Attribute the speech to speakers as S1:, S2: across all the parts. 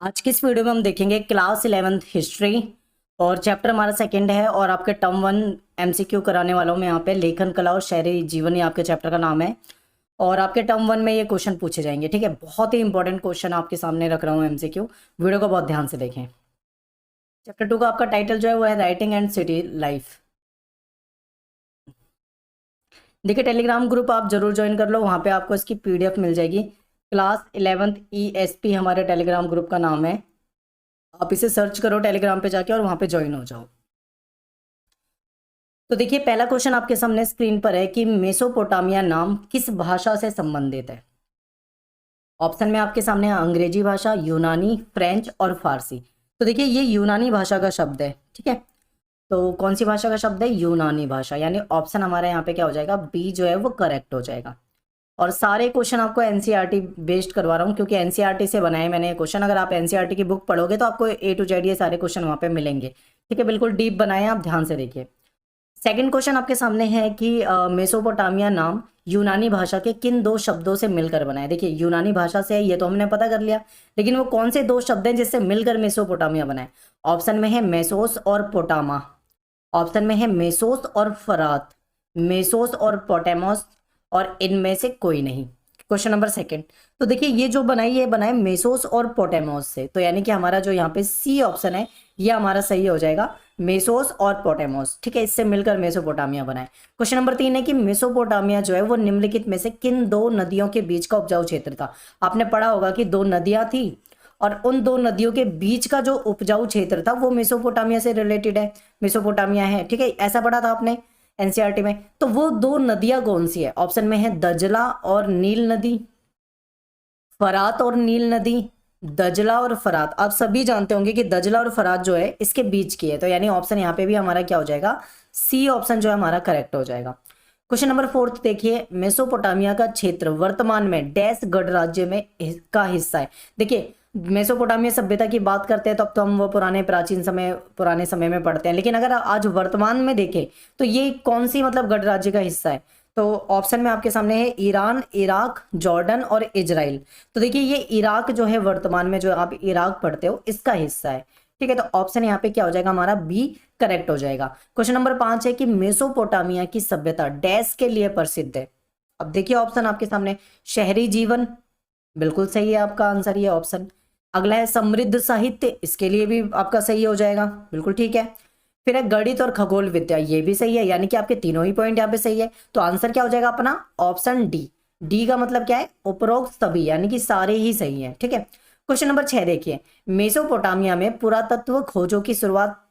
S1: आज की इस वीडियो में हम देखेंगे क्लास 11th हिस्ट्री और चैप्टर हमारा सेकंड है। और आपके टर्म 1 एमसीक्यू कराने वाला हूँ मैं यहाँ पे। लेखन कला और शहरी जीवन ये आपके चैप्टर का नाम है। और आपके टर्म 1 में ये क्वेश्चन पूछे जाएंगे, ठीक है। बहुत ही इंपॉर्टेंट क्वेश्चन आपके सामने रख रहा हूँ एमसीक्यू। वीडियो को बहुत ध्यान से देखें। चैप्टर 2 का आपका टाइटल जो है वो है राइटिंग एंड सिटी लाइफ। देखिए, टेलीग्राम ग्रुप आप जरूर ज्वाइन कर लो, वहाँ पे आपको इसकी पीडीएफ मिल जाएगी। क्लास 11th ESP हमारे टेलीग्राम ग्रुप का नाम है। आप इसे सर्च करो टेलीग्राम पे जाके और वहाँ पे ज्वाइन हो जाओ। तो देखिए, पहला क्वेश्चन आपके सामने स्क्रीन पर है कि मेसोपोटामिया नाम किस भाषा से संबंधित है। ऑप्शन में आपके सामने है अंग्रेजी भाषा, यूनानी, फ्रेंच और फारसी। तो देखिए, ये यूनानी भाषा का शब्द है, ठीक है। तो कौन सी भाषा का शब्द है? यूनानी भाषा। यानी ऑप्शन हमारा यहाँ पे क्या हो जाएगा? बी जो है वो करेक्ट हो जाएगा। और सारे क्वेश्चन आपको एनसीईआरटी बेस्ड करवा रहा हूँ, क्योंकि एनसीईआरटी से बनाए मैंने ये क्वेश्चन। अगर आप एनसीईआरटी की बुक पढ़ोगे तो आपको A to Z ये सारे क्वेश्चन वहाँ पे मिलेंगे, ठीक है। बिल्कुल डीप बनाए हैं, आप ध्यान से देखिए। सेकंड क्वेश्चन आपके सामने है कि मेसोपोटामिया नाम यूनानी भाषा के किन दो शब्दों से मिलकर बना है। देखिए, यूनानी भाषा से है ये तो हमने पता कर लिया, लेकिन वो कौन से दो शब्द हैं जिससे मिलकर मेसोपोटामिया बना है? ऑप्शन में है मेसोस और पोटामा, ऑप्शन में है मेसोस और फरात, मेसोस और पोटेमोस, और इनमें से कोई नहीं। Question number second. तो देखिए, ये जो बनाई है बनाए मेसोस और पोटेमोस से, तो यानी कि हमारा जो यहाँ पे सी ऑप्शन है ये हमारा सही हो जाएगा, मेसोस और पोटेमोस, ठीक है। इससे मिलकर मेसोपोटामिया बनाए। क्वेश्चन नंबर 3 है कि मेसोपोटामिया जो है वो निम्नलिखित में से किन दो नदियों के बीच का उपजाऊ क्षेत्र था। आपने पढ़ा होगा कि दो नदियां थी और उन दो नदियों के बीच का जो उपजाऊ क्षेत्र था वो मेसोपोटामिया से रिलेटेड है, मेसोपोटामिया है, ठीक है। ऐसा पढ़ा था आपने एनसीईआरटी में। तो वो दो नदियां कौन सी है? ऑप्शन में है दजला और नील नदी, फरात और नील नदी, दजला और फरात। आप सभी जानते होंगे कि दजला और फरात जो है इसके बीच की है, तो यानी ऑप्शन यहाँ पे भी हमारा क्या हो जाएगा? सी ऑप्शन जो है हमारा करेक्ट हो जाएगा। क्वेश्चन नंबर 4 देखिए, मेसोपोटामिया का क्षेत्र वर्तमान में डैश गणराज्य में का हिस्सा है। देखिए, मेसोपोटामिया सभ्यता की बात करते हैं तो अब तो हम वो पुराने समय में पढ़ते हैं, लेकिन अगर आज वर्तमान में देखें तो ये कौन सी मतलब गणराज्य का हिस्सा है? तो ऑप्शन में आपके सामने है ईरान, इराक, जॉर्डन और इजराइल। तो देखिए, ये इराक जो है वर्तमान में जो आप इराक पढ़ते हो इसका हिस्सा है, ठीक है। तो ऑप्शन यहाँ पे क्या हो जाएगा? हमारा बी करेक्ट हो जाएगा। क्वेश्चन नंबर 5 है कि मेसोपोटामिया की सभ्यता डैश के लिए प्रसिद्ध है। अब देखिए ऑप्शन आपके सामने, शहरी जीवन, बिल्कुल सही है आपका आंसर ये ऑप्शन। अगला है समृद्ध साहित्य, इसके लिए भी आपका सही हो जाएगा, बिल्कुल ठीक है। फिर है गणित और खगोल विद्या, ये भी सही है, यानी कि आपके तीनों ही पॉइंट यहाँ पे सही है। तो आंसर क्या हो जाएगा अपना? Option D. डी का मतलब क्या है? उपरोक्त सभी, यानी कि सारे ही सही है, ठीक है। क्वेश्चन नंबर 6 देखिए, मेसोपोटामिया में पुरातत्व खोजों की शुरुआत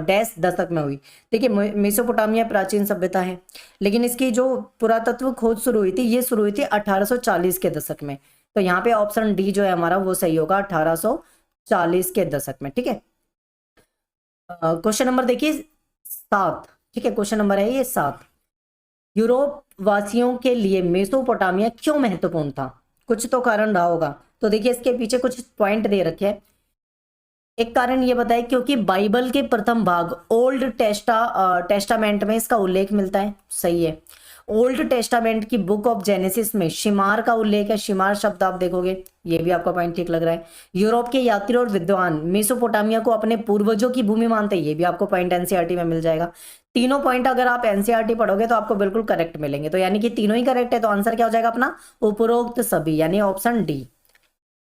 S1: डैश दशक में हुई। देखिए, मेसोपोटामिया प्राचीन सभ्यता है, लेकिन इसकी जो पुरातत्व खोज शुरू हुई थी ये शुरू हुई थी 1840 के दशक में। तो यहाँ पे ऑप्शन डी जो है हमारा वो सही होगा, 1840 के दशक में, ठीक है। क्वेश्चन नंबर देखिए 7, ठीक है। क्वेश्चन नंबर है ये 7, यूरोप वासियों के लिए मेसोपोटामिया क्यों महत्वपूर्ण था? कुछ तो कारण रहा होगा। तो देखिए, इसके पीछे कुछ पॉइंट दे रखे हैं। एक कारण ये बताए क्योंकि बाइबल के प्रथम भाग ओल्ड टेस्टामेंट में इसका उल्लेख मिलता है, सही है। ओल्ड टेस्टामेंट की बुक ऑफ जेनेसिस में शिमार का उल्लेख है, शिमार शब्द आप देखोगे, ये भी आपका पॉइंट ठीक लग रहा है। यूरोप के यात्री और विद्वान मेसोपोटामिया को अपने पूर्वजों की भूमि मानते हैं, ये भी आपको पॉइंट एनसीईआरटी में मिल जाएगा। तीनों पॉइंट अगर आप एनसीईआरटी पढ़ोगे तो आपको बिल्कुल करेक्ट मिलेंगे, तो यानी कि तीनों ही करेक्ट है। तो आंसर क्या हो जाएगा अपना? उपरोक्त सभी, यानी ऑप्शन डी।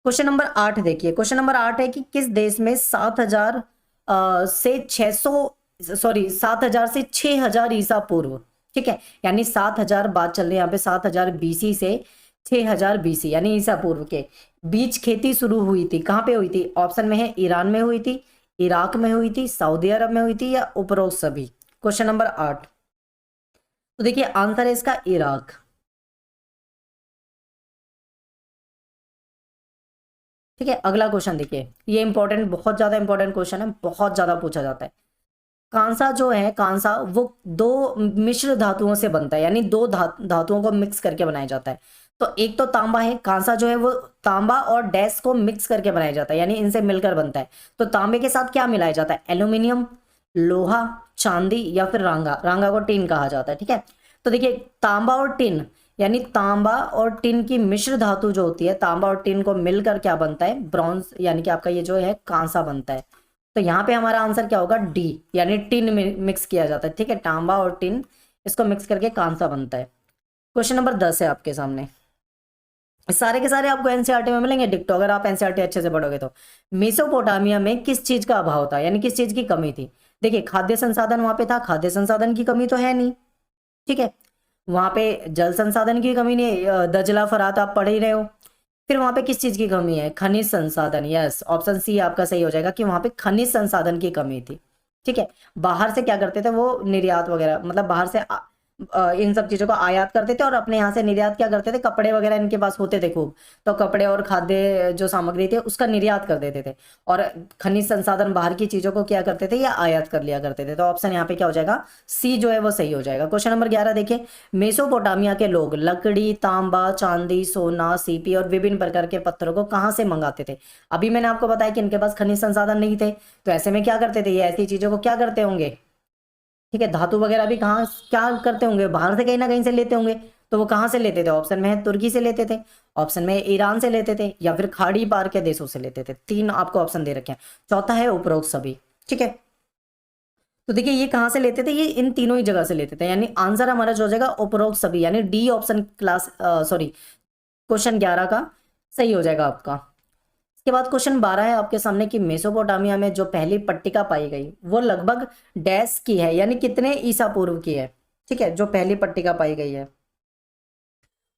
S1: क्वेश्चन नंबर 8 देखिए, क्वेश्चन नंबर 8 है कि किस देश में 7000 से 600 सॉरी 7000 से 6000 ईसा पूर्व, ठीक है, यानी 7000 बात चल रही है यहाँ पे, 7000 BC से 6000 BC यानी ईसा पूर्व के बीच खेती शुरू हुई थी। कहाँ पे हुई थी? ऑप्शन में है ईरान में हुई थी, इराक में हुई थी, सऊदी अरब में हुई थी, या उपरोक्त सभी। क्वेश्चन नंबर 8, तो देखिए आंसर है इसका इराक, ठीक है। अगला क्वेश्चन देखिए, ये इंपॉर्टेंट, बहुत ज्यादा इंपॉर्टेंट क्वेश्चन है, बहुत ज्यादा पूछा जाता है। कांसा जो है, कांसा वो दो मिश्र धातुओं से बनता है, यानी दो धातुओं को मिक्स करके बनाया जाता है। तो एक तो तांबा है, कांसा जो है वो तांबा और डैश को मिक्स करके बनाया जाता है, यानी इनसे मिलकर बनता है। तो तांबे के साथ क्या मिलाया जाता है? एल्यूमिनियम, लोहा, चांदी, या फिर रांगा। रांगा को टिन कहा जाता है, ठीक है। तो देखिए, तांबा और टिन यानी तांबा और टिन की मिश्र धातु जो होती है, तांबा और टिन को मिलकर क्या बनता है, ब्रॉन्ज, यानी कि आपका ये जो है कांसा बनता है। तो यहाँ पे हमारा आंसर क्या होगा, डी, यानी टिन मिक्स किया जाता है। ठीक है, तांबा और टिन इसको मिक्स करके कांसा बनता है। क्वेश्चन नंबर 10 है आपके सामने। सारे के सारे आपको एनसीईआरटी में मिलेंगे डिक्टो, अगर आप एनसीईआरटी अच्छे से पढ़ोगे तो। मेसोपोटामिया में किस चीज का अभाव था, यानी किस चीज की कमी थी। देखिए, खाद्य संसाधन वहां पे था, खाद्य संसाधन की कमी तो है नहीं। ठीक है, वहां पे जल संसाधन की कमी नहीं है, दजला फरात आप पढ़ ही रहे हो। फिर वहां पे किस चीज की कमी है, खनिज संसाधन। यस, ऑप्शन सी आपका सही हो जाएगा कि वहां पे खनिज संसाधन की कमी थी। ठीक है, बाहर से क्या करते थे वो, निर्यात वगैरह, मतलब बाहर से इन सब चीजों को आयात करते थे और अपने यहाँ से निर्यात क्या करते थे, कपड़े वगैरह इनके पास होते थे खूब, तो कपड़े और खाद्य जो सामग्री थी उसका निर्यात कर देते थे, और खनिज संसाधन बाहर की चीजों को क्या करते थे, या आयात कर लिया करते थे। तो ऑप्शन यहाँ पे क्या हो जाएगा, सी जो है वो सही हो जाएगा। क्वेश्चन नंबर 11 देखिए, मेसोपोटामिया के लोग लकड़ी, तांबा, चांदी, सोना, सीपी और विभिन्न प्रकार के पत्थरों को कहाँ से मंगाते थे। अभी मैंने आपको बताया कि इनके पास खनिज संसाधन नहीं थे, तो ऐसे में क्या करते थे, ये ऐसी चीजों को क्या करते होंगे, ठीक है, धातु वगैरह भी कहाँ क्या करते होंगे, बाहर से कहीं ना कहीं से लेते होंगे। तो वो कहाँ से लेते थे, ऑप्शन में है तुर्की से लेते थे, ऑप्शन में ईरान से लेते थे, या फिर खाड़ी पार के देशों से लेते थे। तीन आपको ऑप्शन दे रखे हैं, चौथा है उपरोक्त सभी। ठीक है, तो देखिए ये कहाँ से लेते थे, ये इन तीनों ही जगह से लेते थे, यानी आंसर हमारा जो हो जाएगा उपरोक्त सभी, यानी D option, class sorry question 11 का सही हो जाएगा आपका। इसके बाद क्वेश्चन 12 है आपके सामने कि मेसोपोटामिया में जो पहली पट्टिका पाई गई वो लगभग डैश की है, यानी कितने ईसा पूर्व की है। ठीक है, जो पहली पट्टिका पाई गई है,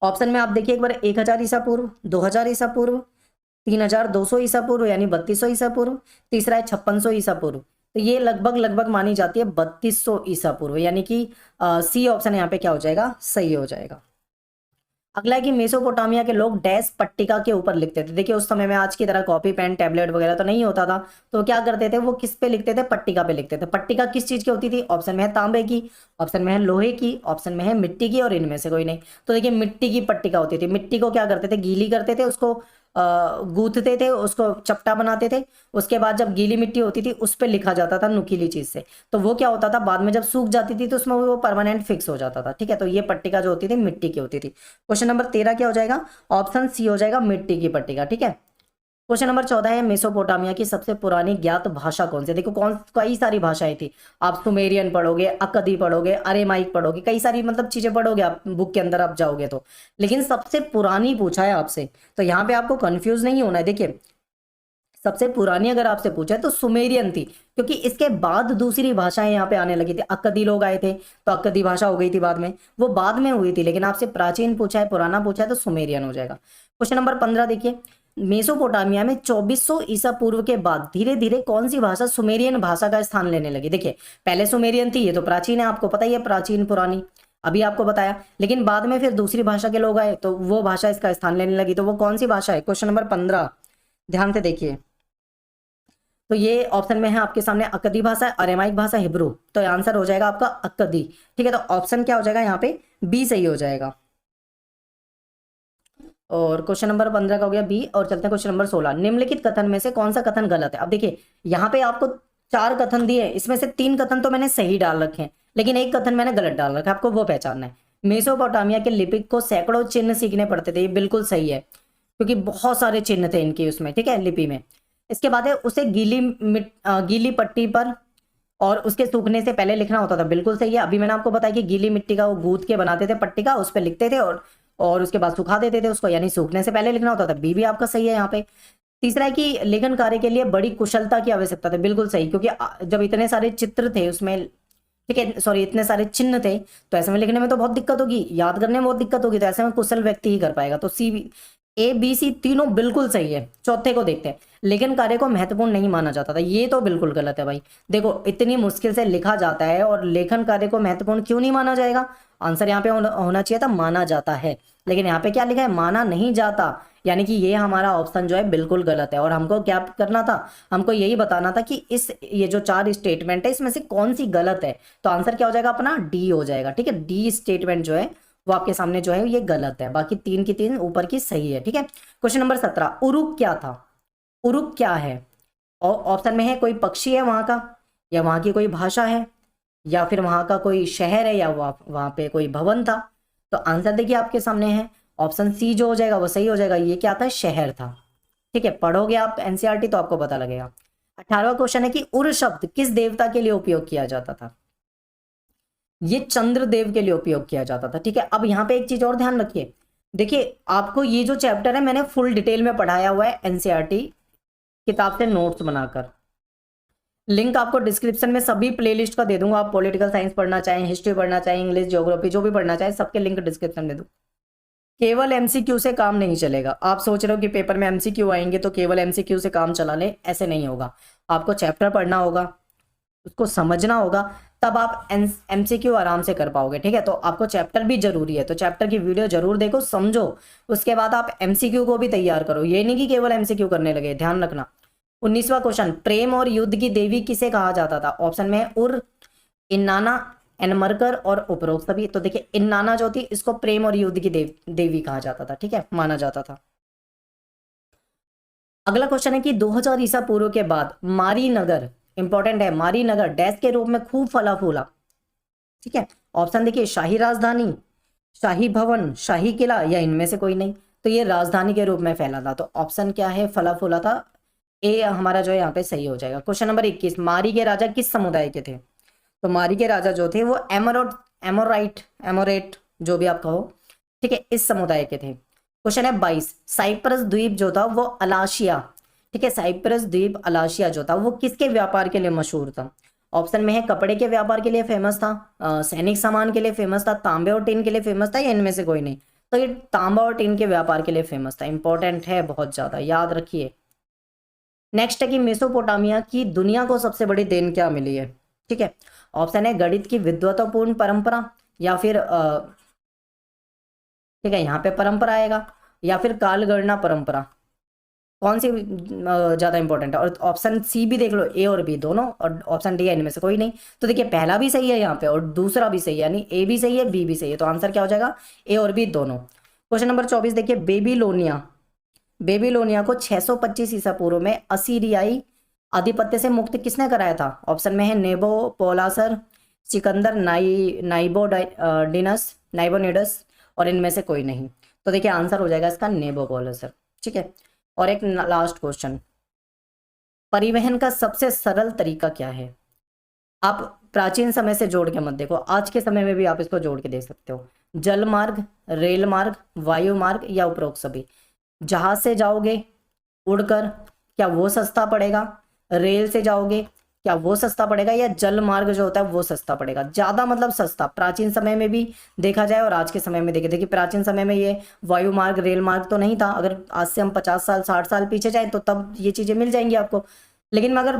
S1: ऑप्शन में आप देखिए एक बार, 1000 ईसा पूर्व, 2000 ईसा पूर्व, 3200 ईसा पूर्व यानी 3200 ईसा पूर्व, तीसरा है 5600 ईसा पूर्व। तो ये लगभग लगभग मानी जाती है 3200 ईसा पूर्व, यानी कि सी ऑप्शन यहाँ पे क्या हो जाएगा, सही हो जाएगा। अगला है कि मेसोपोटामिया के लोग डैश पट्टिका के ऊपर लिखते थे। देखिए उस समय में आज की तरह कॉपी पेन टैबलेट वगैरह तो नहीं होता था, तो क्या करते थे वो, किस पे लिखते थे, पट्टिका पे लिखते थे। पट्टिका किस चीज की होती थी, ऑप्शन में है तांबे की, ऑप्शन में है लोहे की, ऑप्शन में है मिट्टी की, और इनमें से कोई नहीं। तो देखिए मिट्टी की पट्टिका होती थी, मिट्टी को क्या करते थे, गीली करते थे, उसको गूंथते थे, उसको चपटा बनाते थे। उसके बाद जब गीली मिट्टी होती थी उस पर लिखा जाता था नुकीली चीज से, तो वो क्या होता था, बाद में जब सूख जाती थी तो उसमें वो परमानेंट फिक्स हो जाता था। ठीक है, तो ये पट्टिका जो होती थी मिट्टी की होती थी। क्वेश्चन नंबर 13 क्या हो जाएगा, ऑप्शन सी हो जाएगा, मिट्टी की पट्टिका। ठीक है, क्वेश्चन नंबर 14 है, मेसोपोटामिया की सबसे पुरानी ज्ञात भाषा कौन सी। देखो कौन, कई सारी भाषाएं थी, आप सुमेरियन पढ़ोगे, अक्कदी पढ़ोगे, अरेमाइक पढ़ोगे, कई सारी मतलब चीजें पढ़ोगे आप बुक के अंदर आप जाओगे तो, लेकिन सबसे पुरानी पूछा है आपसे, तो यहाँ पे आपको कंफ्यूज नहीं होना है। देखिए सबसे पुरानी अगर आपसे पूछा है तो सुमेरियन थी, क्योंकि इसके बाद दूसरी भाषाएं यहाँ पे आने लगी थी, अक्कदी लोग आए थे तो अक्कदी भाषा हो गई थी बाद में, वो बाद में हुई थी, लेकिन आपसे प्राचीन पूछा है, पुराना पूछा है, तो सुमेरियन हो जाएगा। क्वेश्चन नंबर 15 देखिए, मेसोपोटामिया में 2400 ईसा पूर्व के बाद धीरे धीरे कौन सी भाषा सुमेरियन भाषा का स्थान लेने लगी। देखिए पहले सुमेरियन थी, ये तो प्राचीन है, आपको पता ही है, प्राचीन पुरानी, अभी आपको बताया, लेकिन बाद में फिर दूसरी भाषा के लोग आए तो वो भाषा इसका स्थान लेने लगी, तो वो कौन सी भाषा है। क्वेश्चन नंबर 15 ध्यान से देखिए, तो ये ऑप्शन में है आपके सामने, अक्कदी भाषा, अरेमाइक भाषा, हिब्रू। तो आंसर हो जाएगा आपका अक्कदी। ठीक है, तो ऑप्शन क्या हो जाएगा यहाँ पे, बी सही हो जाएगा। और क्वेश्चन नंबर 15 का हो गया बी, और चलते हैं क्वेश्चन नंबर 16, निम्नलिखित कथन में से कौन सा कथन गलत है। अब देखिए यहाँ पे आपको 4 कथन दिए, इसमें से 3 कथन तो मैंने सही डाल रखे हैं, लेकिन एक कथन मैंने गलत डाल रखा है, आपको वो पहचानना है। मेसोपोटामिया के लिपिक को सैकड़ों चिन्ह सीखने पड़ते थे, ये बिल्कुल सही है, क्योंकि बहुत सारे चिन्ह थे इनके उसमें, ठीक है, लिपि में। इसके बाद है उसे गीली पट्टी पर और उसके सूखने से पहले लिखना होता था, बिल्कुल सही है। अभी मैंने आपको बताया कि गीली मिट्टी का वो गूंथ के बनाते थे पट्टी का, उस पर लिखते थे और उसके बाद सुखा देते थे उसको, यानी सूखने से पहले लिखना होता था, बी भी आपका सही है यहाँ पे। तीसरा है कि लेखन कार्य के लिए बड़ी कुशलता की आवश्यकता थी, बिल्कुल सही, क्योंकि जब इतने सारे चित्र थे उसमें, ठीक है, सॉरी, इतने सारे चिन्ह थे, तो ऐसे में लिखने में तो बहुत दिक्कत होगी, याद करने में बहुत दिक्कत होगी, तो ऐसे में कुशल व्यक्ति ही कर पाएगा। तो सी, ए बी सी तीनों बिल्कुल सही है। चौथे को देखते हैं, लेखन कार्य को महत्वपूर्ण नहीं माना जाता था, ये तो बिल्कुल गलत है भाई। देखो इतनी मुश्किल से लिखा जाता है और लेखन कार्य को महत्वपूर्ण क्यों नहीं माना जाएगा, आंसर यहाँ पे होना चाहिए था माना जाता है, लेकिन यहाँ पे क्या लिखा है, माना नहीं जाता, यानी कि ये हमारा ऑप्शन जो है बिल्कुल गलत है। और हमको क्या करना था, हमको यही बताना था कि इस ये जो 4 स्टेटमेंट है इसमें से कौन सी गलत है, तो आंसर क्या हो जाएगा अपना, डी हो जाएगा। ठीक है, डी स्टेटमेंट जो है वो आपके सामने जो है ये गलत है, बाकी 3 की 3 ऊपर की सही है। ठीक है, क्वेश्चन नंबर 17, उरुक क्या था, उरुक क्या है, और ऑप्शन में है कोई पक्षी है वहां का, या वहां की कोई भाषा है, या फिर वहां का कोई शहर है, या वहां पे कोई भवन था। तो आंसर देखिए आपके सामने है ऑप्शन सी जो हो जाएगा वो सही हो जाएगा। ये क्या था, शहर था। ठीक है, पढ़ोगे आप एनसीईआरटी तो आपको पता लगेगा। 18वां क्वेश्चन है कि उर शब्द किस देवता के लिए उपयोग किया जाता था। ये चंद्रदेव के लिए उपयोग किया जाता था। ठीक है, अब यहाँ पे एक चीज और ध्यान रखिए, देखिए आपको ये जो चैप्टर है मैंने फुल डिटेल में पढ़ाया हुआ है एनसीईआरटी किताब से नोट्स बनाकर। लिंक आपको डिस्क्रिप्शन में सभी प्लेलिस्ट का दे दूंगा। आप पॉलिटिकल साइंस पढ़ना चाहें, हिस्ट्री पढ़ना चाहें, इंग्लिश, ज्योग्राफी, जो भी पढ़ना चाहें, सबके लिंक डिस्क्रिप्शन में दे दूँ। केवल एमसीक्यू से काम नहीं चलेगा। आप सोच रहे हो कि पेपर में एमसीक्यू आएंगे तो केवल एमसीक्यू से काम चला ले, ऐसे नहीं होगा। आपको चैप्टर पढ़ना होगा, उसको समझना होगा, तब आप एमसीक्यू आराम से कर पाओगे। ठीक है, तो आपको चैप्टर भी जरूरी है, तो चैप्टर की वीडियो जरूर देखो, समझो, उसके बाद आप एमसीक्यू को भी तैयार करो। ये नहीं कि केवल एमसीक्यू करने लगे, ध्यान रखना। 19वां क्वेश्चन, प्रेम और युद्ध की देवी किसे कहा जाता था। ऑप्शन में उर, इन्नाना, एनमरकर और उपरोक्त सभी। तो देखिए इन्नाना जो थी इसको प्रेम और युद्ध की देवी कहा जाता था। ठीक है, माना जाता था। अगला क्वेश्चन है कि 2000 ईसा पूर्व के बाद मारी नगर, इंपॉर्टेंट है, मारी नगर डैश के रूप में खूब फला फूला। ठीक है, ऑप्शन देखिए, शाही राजधानी, शाही भवन, शाही किला, या इनमें से कोई नहीं। तो ये राजधानी के रूप में फैला था, तो ऑप्शन क्या है, फला फूला था। ए हमारा जो है यहाँ पे सही हो जाएगा। क्वेश्चन नंबर 21, मारी के राजा किस समुदाय के थे। तो मारी के राजा जो थे वो एमोरेट जो भी आप कहो, ठीक है, इस समुदाय के थे। क्वेश्चन है 22, साइप्रस द्वीप जो था वो अलाशिया, ठीक है, साइप्रस द्वीप अलाशिया जो था वो किसके व्यापार के लिए मशहूर था। ऑप्शन में है कपड़े के व्यापार के लिए फेमस था, सैनिक सामान के लिए फेमस था, तांबे और टीन के लिए फेमस था, या इनमें से कोई नहीं। तो ये तांबा और टीन के व्यापार के लिए फेमस था। इंपॉर्टेंट है बहुत ज्यादा, याद रखिए। नेक्स्ट है कि मेसोपोटामिया की दुनिया को सबसे बड़ी देन क्या मिली है। ठीक है, ऑप्शन है गणित की विद्वतापूर्ण परंपरा, या फिर ठीक है यहाँ पे परंपरा आएगा, या फिर कालगणना परंपरा। कौन सी ज्यादा इंपॉर्टेंट है। और ऑप्शन सी भी देख लो, ए और बी दोनों, और ऑप्शन डी है, इनमें से कोई नहीं। तो देखिए पहला भी सही है यहाँ पे और दूसरा भी सही है, यानी ए भी सही है बी भी सही है। तो आंसर क्या हो जाएगा, ए और बी दोनों। क्वेश्चन नंबर 24 देखिए, बेबीलोनिया को 625 ईसा पूर्व में असीरियाई आधिपत्य से मुक्त किसने कराया था। ऑप्शन में है नेबो पोलासर, सिकंदर, नाइबोनिडस, और इनमें से कोई नहीं। तो देखिए आंसर हो जाएगा इसका नेबोपोलासर। ठीक है, और एक लास्ट क्वेश्चन, परिवहन का सबसे सरल तरीका क्या है। आप प्राचीन समय से जोड़ के मत देखो, आज के समय में भी आप इसको जोड़ के देख सकते हो। जल मार्ग, रेल मार्ग, वायु मार्ग, या उपरोक्त सभी। जहाज से जाओगे उड़कर, क्या वो सस्ता पड़ेगा। रेल से जाओगे, क्या वो सस्ता पड़ेगा, या जल मार्ग जो होता है वो सस्ता पड़ेगा। ज्यादा मतलब सस्ता, प्राचीन समय में भी देखा जाए और आज के समय में देखे। देखिए प्राचीन समय में ये वायु मार्ग, रेल मार्ग तो नहीं था। अगर आज से हम 50 साल 60 साल पीछे जाए तो तब ये चीजें मिल जाएंगी आपको। लेकिन मैं अगर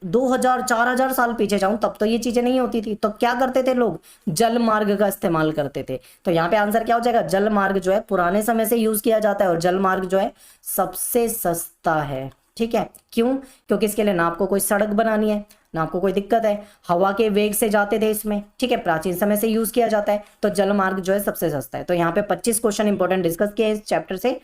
S1: 2000 4000 साल पीछे जाऊं तब तो ये चीजें नहीं होती थी। तो क्या करते थे लोग, जल मार्ग का इस्तेमाल करते थे। तो यहाँ पे आंसर क्या हो जाएगा, जल मार्ग जो है पुराने समय से यूज किया जाता है, और जल मार्ग जो है सबसे सस्ता है। ठीक है, क्यों, क्योंकि इसके लिए ना आपको कोई सड़क बनानी है, ना आपको कोई दिक्कत है, हवा के वेग से जाते थे इसमें। ठीक है, प्राचीन समय से यूज किया जाता है, तो जल मार्ग जो है सबसे सस्ता है। तो यहाँ पे 25 क्वेश्चन इंपॉर्टेंट डिस्कस किए इस चैप्टर से।